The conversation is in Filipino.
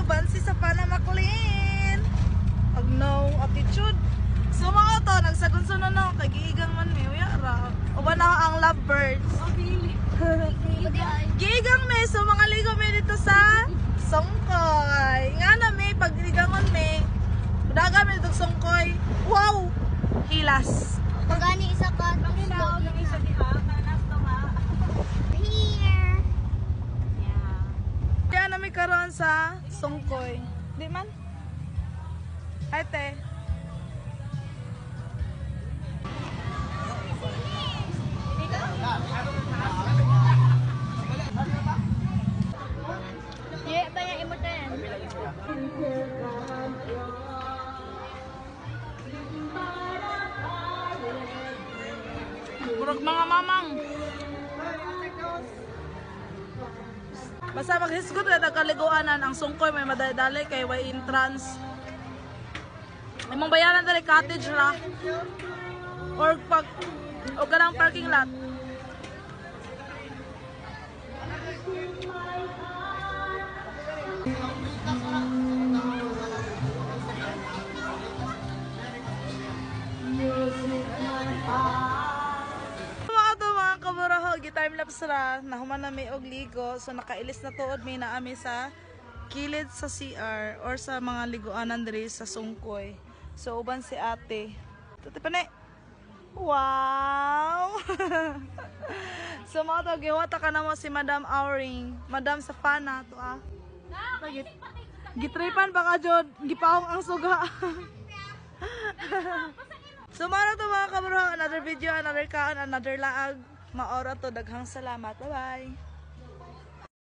uban si sa Panama Clean. Pag no attitude. So mga to, nagsagunsunan na kagiigang man may uyara. Uban na ang lovebirds. Oh, bili. Giigang may, so mga ligo may dito sa Songkoy. Nga na may, pag ligangon may, daga may dito Songkoy. Wow! Hilas. Pagani isa ka. Panginaw ng isa di ha. Kanas to ha. Here. Yeah. Kaya na may karoon sa Songkoy. Di man? Ay te. Yeah, banyak emotan. Burog mga mamang. Basta maghisgot na nagkaliguanan ang Songkoy may madali kay way entrance. Imong bayaran dali cottage ra. Or pag o ganang parking lot. Mga kaburaho, gi-timelapse ra, nahuman na may og ligo, so nakailis na tuod may naami sa kilid sa CR or sa mga liguanan diri sa Songkoy. So uban si ate. Tuti pa ni. Wow! So mga to, giwata ka na mo si Madam Auring, Madam sa Fana to ah. Gitripan ba ka jud, gipaong ang suga. So mga to mga kabro, another video, another kaon, another laag. Maora to, daghang salamat. Bye bye.